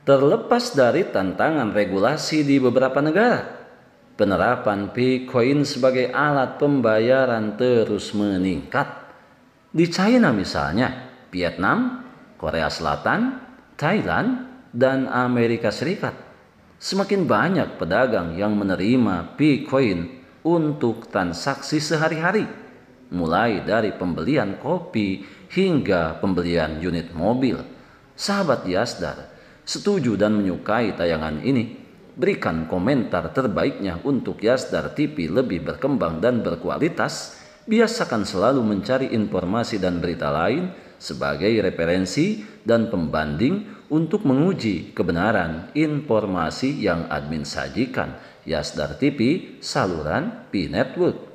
Terlepas dari tantangan regulasi di beberapa negara, penerapan Bitcoin sebagai alat pembayaran terus meningkat. Di China misalnya, Vietnam, Korea Selatan, Thailand, dan Amerika Serikat, semakin banyak pedagang yang menerima Bitcoin untuk transaksi sehari-hari, mulai dari pembelian kopi hingga pembelian unit mobil. Sahabat Yasdar, setuju dan menyukai tayangan ini? Berikan komentar terbaiknya untuk Yasdar TV lebih berkembang dan berkualitas. Biasakan selalu mencari informasi dan berita lain sebagai referensi dan pembanding untuk menguji kebenaran informasi yang admin sajikan. Yasdar TV, saluran Pi Network.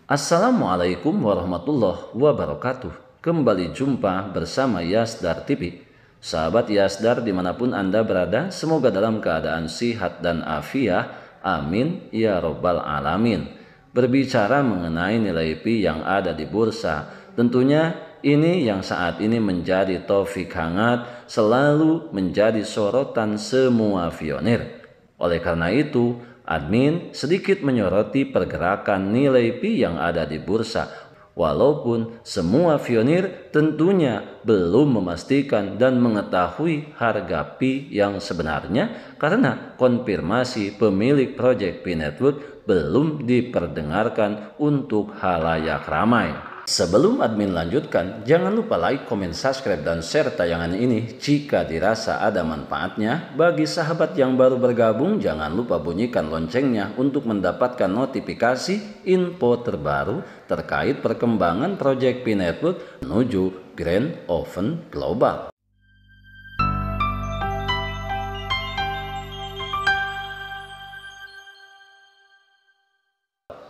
Assalamualaikum warahmatullahi wabarakatuh. Kembali jumpa bersama Yasdar TV. Sahabat Yasdar dimanapun Anda berada, semoga dalam keadaan sihat dan afiah. Amin ya robbal alamin. Berbicara mengenai nilai Pi yang ada di bursa, tentunya ini yang saat ini menjadi topik hangat, selalu menjadi sorotan semua pionir. Oleh karena itu, admin sedikit menyoroti pergerakan nilai Pi yang ada di bursa, walaupun semua pionir tentunya belum memastikan dan mengetahui harga Pi yang sebenarnya karena konfirmasi pemilik Project Pi Network belum diperdengarkan untuk halayak ramai. Sebelum admin lanjutkan, jangan lupa like, komen, subscribe, dan share tayangan ini jika dirasa ada manfaatnya. Bagi sahabat yang baru bergabung, jangan lupa bunyikan loncengnya untuk mendapatkan notifikasi info terbaru terkait perkembangan Project Pi Network menuju Grand Open Global.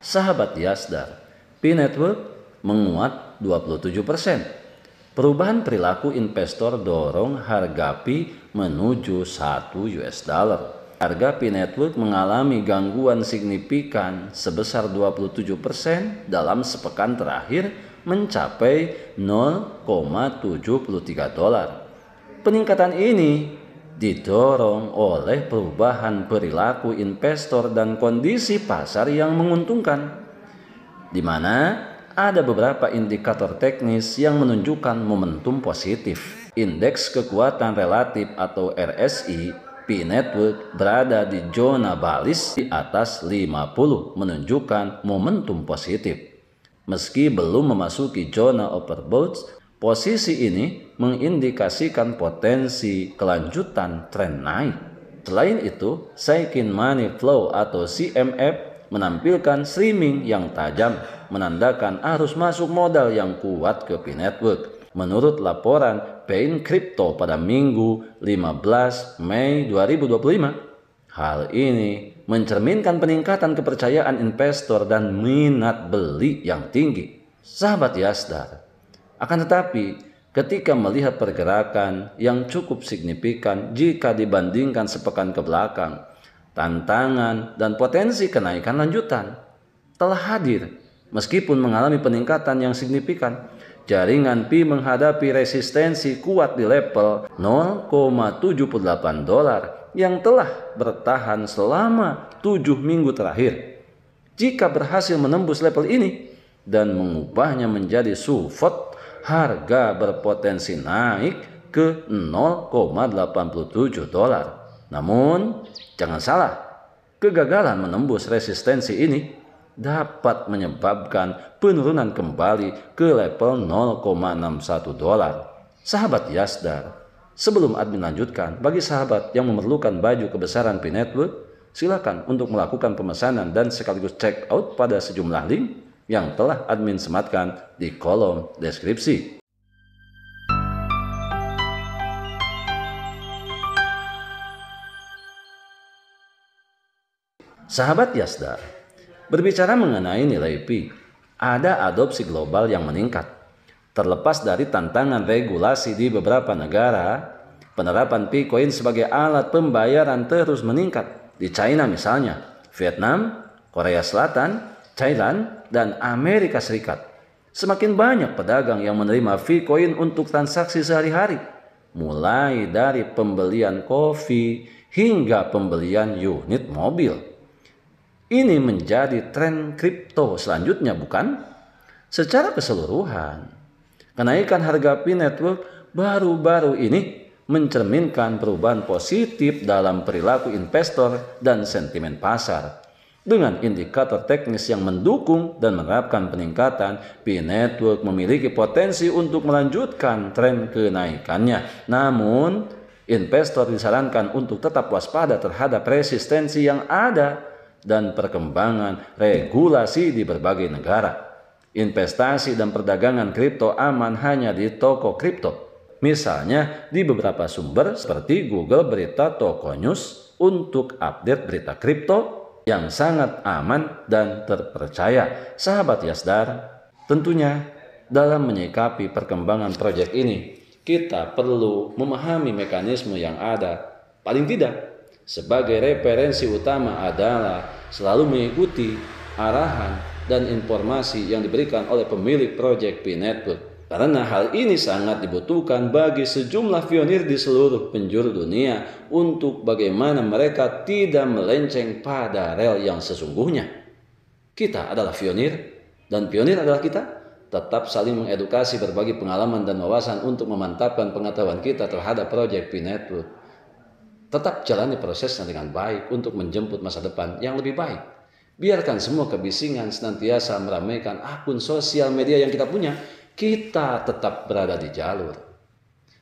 Sahabat Yasdar, Pi Network menguat 27%. Perubahan perilaku investor dorong harga Pi menuju 1 US dollar. Harga Pi Network mengalami gangguan signifikan sebesar 27% dalam sepekan terakhir mencapai 0,73 dolar. Peningkatan ini didorong oleh perubahan perilaku investor dan kondisi pasar yang menguntungkan, di mana ada beberapa indikator teknis yang menunjukkan momentum positif. Indeks kekuatan relatif atau RSI Pi Network berada di zona bullish di atas 50, menunjukkan momentum positif. Meski belum memasuki zona overbought, posisi ini mengindikasikan potensi kelanjutan tren naik. Selain itu, Seikin Money Flow atau CMF menampilkan streaming yang tajam, menandakan arus masuk modal yang kuat ke Pi Network. Menurut laporan Bain Crypto pada Minggu 15 Mei 2025, hal ini mencerminkan peningkatan kepercayaan investor dan minat beli yang tinggi. Sahabat Yasdar, akan tetapi ketika melihat pergerakan yang cukup signifikan jika dibandingkan sepekan ke belakang, tantangan dan potensi kenaikan lanjutan telah hadir. Meskipun mengalami peningkatan yang signifikan, jaringan Pi menghadapi resistensi kuat di level 0,78 dolar yang telah bertahan selama 7 minggu terakhir. Jika berhasil menembus level ini dan mengubahnya menjadi support, harga berpotensi naik ke 0,87 dolar. Namun, jangan salah, kegagalan menembus resistensi ini dapat menyebabkan penurunan kembali ke level 0,61 dolar. Sahabat Yasdar, sebelum admin lanjutkan, bagi sahabat yang memerlukan baju kebesaran Pi Network, silakan untuk melakukan pemesanan dan sekaligus check out pada sejumlah link yang telah admin sematkan di kolom deskripsi. Sahabat Yasdar, berbicara mengenai nilai Pi, ada adopsi global yang meningkat. Terlepas dari tantangan regulasi di beberapa negara, penerapan Pi-Coin sebagai alat pembayaran terus meningkat. Di China misalnya, Vietnam, Korea Selatan, Thailand, dan Amerika Serikat. Semakin banyak pedagang yang menerima Pi-Coin untuk transaksi sehari-hari, mulai dari pembelian kopi hingga pembelian unit mobil. Ini menjadi tren kripto selanjutnya, bukan? Secara keseluruhan, kenaikan harga Pi Network baru-baru ini mencerminkan perubahan positif dalam perilaku investor dan sentimen pasar. Dengan indikator teknis yang mendukung dan menerapkan peningkatan, Pi Network memiliki potensi untuk melanjutkan tren kenaikannya. Namun, investor disarankan untuk tetap waspada terhadap resistensi yang ada dan perkembangan regulasi di berbagai negara. Investasi dan perdagangan kripto aman hanya di toko kripto. Misalnya di beberapa sumber seperti Google Berita Toko News untuk update berita kripto yang sangat aman dan terpercaya. Sahabat Yasdar, tentunya dalam menyikapi perkembangan proyek ini, kita perlu memahami mekanisme yang ada. Paling tidak, sebagai referensi utama adalah selalu mengikuti arahan dan informasi yang diberikan oleh pemilik proyek Pi Network. Karena hal ini sangat dibutuhkan bagi sejumlah pionir di seluruh penjuru dunia untuk bagaimana mereka tidak melenceng pada rel yang sesungguhnya. Kita adalah pionir dan pionir adalah kita. Tetap saling mengedukasi, berbagi pengalaman dan wawasan untuk memantapkan pengetahuan kita terhadap proyek Pi Network. Tetap jalani prosesnya dengan baik untuk menjemput masa depan yang lebih baik. Biarkan semua kebisingan senantiasa meramaikan akun sosial media yang kita punya. Kita tetap berada di jalur.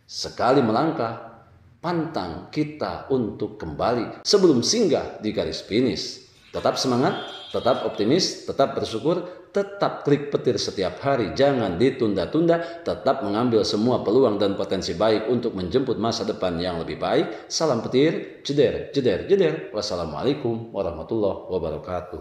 Sekali melangkah, pantang kita untuk kembali sebelum singgah di garis finish. Tetap semangat, tetap optimis, tetap bersyukur, tetap klik petir setiap hari. Jangan ditunda-tunda, tetap mengambil semua peluang dan potensi baik untuk menjemput masa depan yang lebih baik. Salam petir, jeder, jeder, jeder. Wassalamualaikum warahmatullahi wabarakatuh.